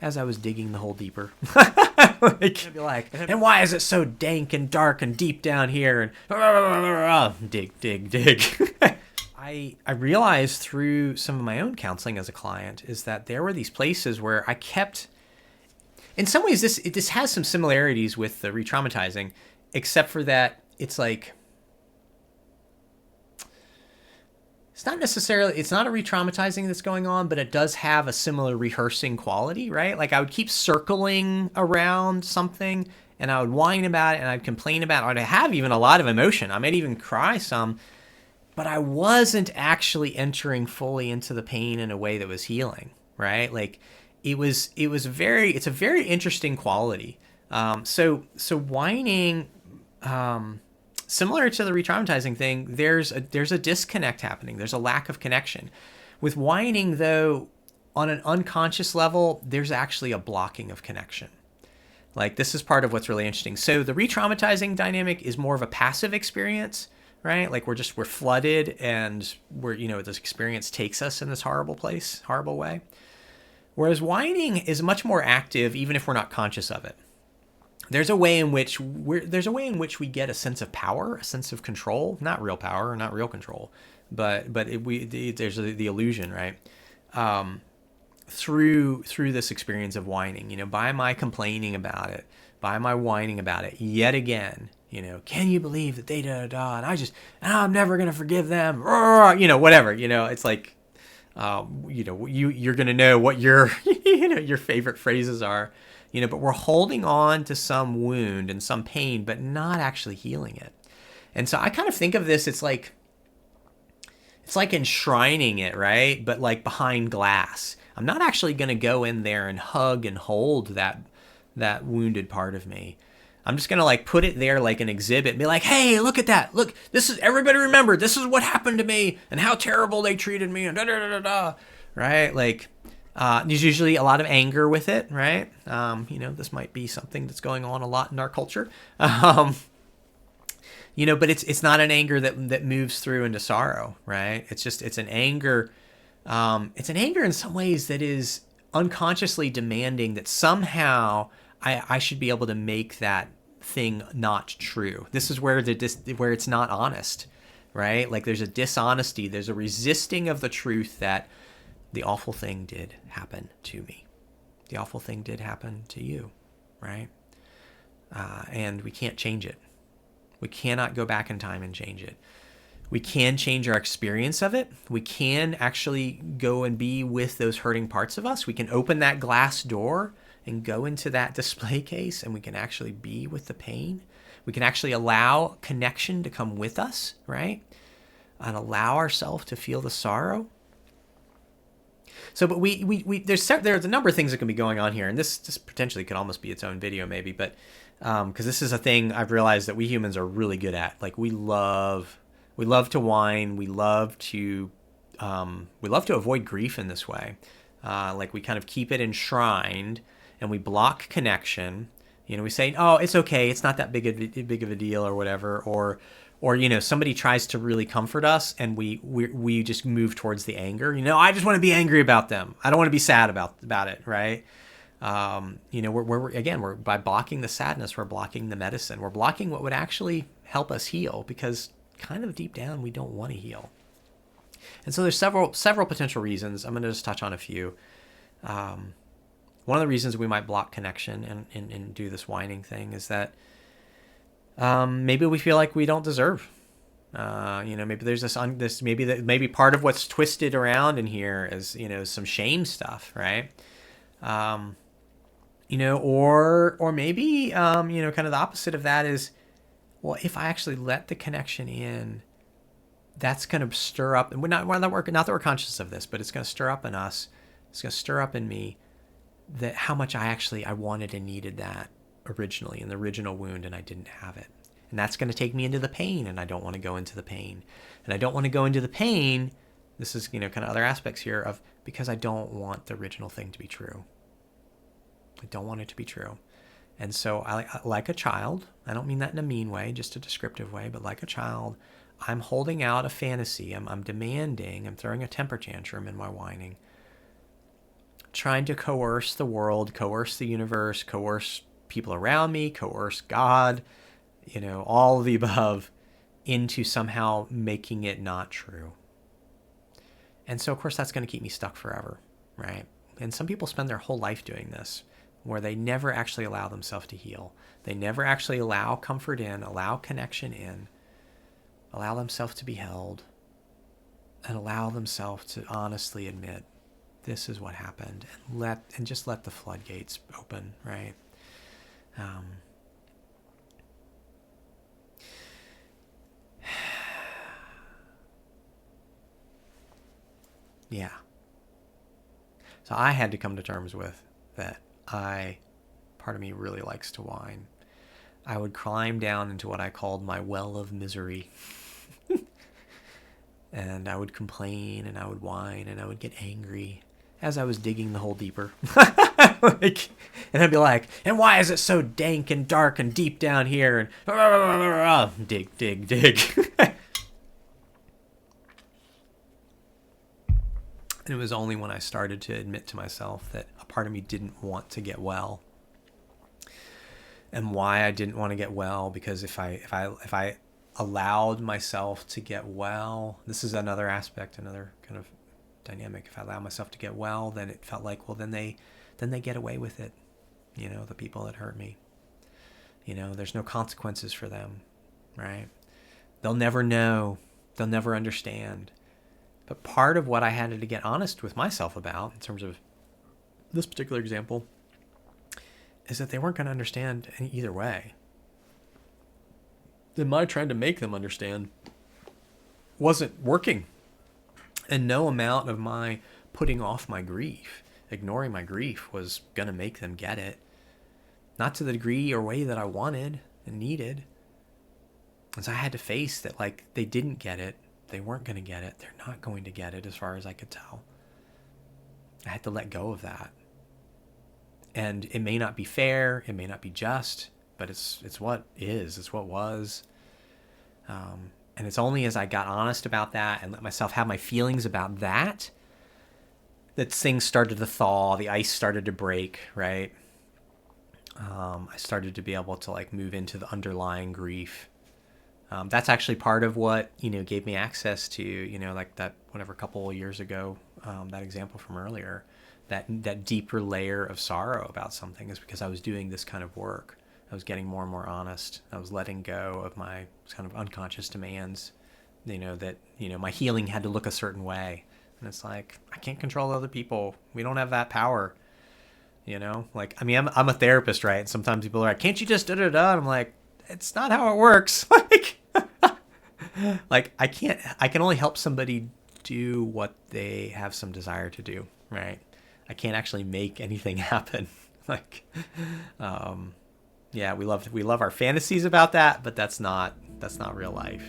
as I was digging the hole deeper. I'd be like, and why is it so dank and dark and deep down here? And dig. I realized through some of my own counseling as a client is that there were these places where I kept, in some ways this has some similarities with the re-traumatizing, except for that it's like, it's not a re-traumatizing that's going on, but it does have a similar rehearsing quality, right? Like I would keep circling around something and I would whine about it and I'd complain about it. I'd have even a lot of emotion. I might even cry some, but I wasn't actually entering fully into the pain in a way that was healing, right? Like it's a very interesting quality. So whining, similar to the re-traumatizing thing, there's a disconnect happening. There's a lack of connection. With whining, though, on an unconscious level, there's actually a blocking of connection. Like this is part of what's really interesting. So the re-traumatizing dynamic is more of a passive experience, right? Like we're flooded and this experience takes us in this horrible way. Whereas whining is much more active, even if we're not conscious of it. There's a way in which we get a sense of power, a sense of control, not real power, not real control, but there's the illusion, right? Through this experience of whining, by my complaining about it, by my whining about it, yet again, can you believe that they and I'm never gonna forgive them, whatever, it's like, you're gonna know what your your favorite phrases are. But we're holding on to some wound and some pain, but not actually healing it. And so I kind of think of this, it's like enshrining it, right? But like behind glass. I'm not actually going to go in there and hug and hold that wounded part of me. I'm just going to like put it there like an exhibit and be like, hey, look at that. Look, everybody remember, this is what happened to me and how terrible they treated me and right? Like, there's usually a lot of anger with it, right? This might be something that's going on a lot in our culture. But it's not an anger that moves through into sorrow, right? It's an anger. It's an anger in some ways that is unconsciously demanding that somehow I should be able to make that thing not true. This is where where it's not honest, right? Like there's a dishonesty, there's a resisting of the truth that the awful thing did happen to me. The awful thing did happen to you, right? And we can't change it. We cannot go back in time and change it. We can change our experience of it. We can actually go and be with those hurting parts of us. We can open that glass door and go into that display case and we can actually be with the pain. We can actually allow connection to come with us, right? And allow ourselves to feel the sorrow. So, but there's a number of things that can be going on here, and this potentially could almost be its own video, maybe. But because this is a thing I've realized that we humans are really good at. Like we love to whine. We love to avoid grief in this way. Like we kind of keep it enshrined, and we block connection. We say, oh, it's okay, it's not that big of a deal, or whatever, or somebody tries to really comfort us and we just move towards the anger. I just want to be angry about them. I don't want to be sad about it, right? We're by blocking the sadness, we're blocking the medicine. We're blocking what would actually help us heal, because kind of deep down we don't want to heal. And so there's several potential reasons. I'm going to just touch on a few. One of the reasons we might block connection and do this whining thing is that maybe we feel like we don't deserve. Maybe there's maybe part of what's twisted around in here is some shame stuff, right? Or maybe kind of the opposite of that is, well, if I actually let the connection in, that's going to stir up, and not that we're conscious of this, but it's going to stir up in us. It's going to stir up in me that how much I wanted and needed that originally in the original wound, and I didn't have it. And that's going to take me into the pain, and I don't want to go into the pain. And I don't want to go into the pain, this is, kind of other aspects here of, because I don't want the original thing to be true. I don't want it to be true. And so I like a child, I don't mean that in a mean way, just a descriptive way, but like a child, I'm holding out a fantasy. I'm demanding, I'm throwing a temper tantrum in my whining trying to coerce the world, coerce the universe, coerce people around me, coerce God, all of the above, into somehow making it not true. And so, of course, that's going to keep me stuck forever, right? And some people spend their whole life doing this, where they never actually allow themselves to heal. They never actually allow comfort in, allow connection in, allow themselves to be held, and allow themselves to honestly admit, this is what happened, and just let the floodgates open, right? Yeah. So I had to come to terms with that. Part of me really likes to whine. I would climb down into what I called my well of misery. And I would complain, and I would whine, and I would get angry as I was digging the hole deeper. And I'd be like, and why is it so dank and dark and deep down here? And dig, dig, dig. And it was only when I started to admit to myself that a part of me didn't want to get well. And why I didn't want to get well, because if I allowed myself to get well, this is another aspect, another kind of dynamic. If I allow myself to get well, then it felt like, well, then they get away with it. The people that hurt me. There's no consequences for them, right? They'll never know. They'll never understand. But part of what I had to get honest with myself about, in terms of this particular example, is that they weren't going to understand in either way. Then my trying to make them understand wasn't working. And no amount of my putting off my grief, ignoring my grief, was going to make them get it. Not to the degree or way that I wanted and needed. And so I had to face that, they didn't get it. They weren't going to get it. They're not going to get it, as far as I could tell. I had to let go of that. And it may not be fair. It may not be just. But it's what is. It's what was. And it's only as I got honest about that and let myself have my feelings about that things started to thaw. The ice started to break, right? I started to be able to move into the underlying grief. That's actually part of what, gave me access to, that whatever couple of years ago, that example from earlier, that deeper layer of sorrow about something, is because I was doing this kind of work. I was getting more and more honest. I was letting go of my kind of unconscious demands, that, my healing had to look a certain way. And it's I can't control other people. We don't have that power, I'm a therapist, right? And sometimes people are like, can't you just da-da-da? And I'm like, it's not how it works. I can only help somebody do what they have some desire to do, right? I can't actually make anything happen. Yeah, we love our fantasies about that, but that's not real life.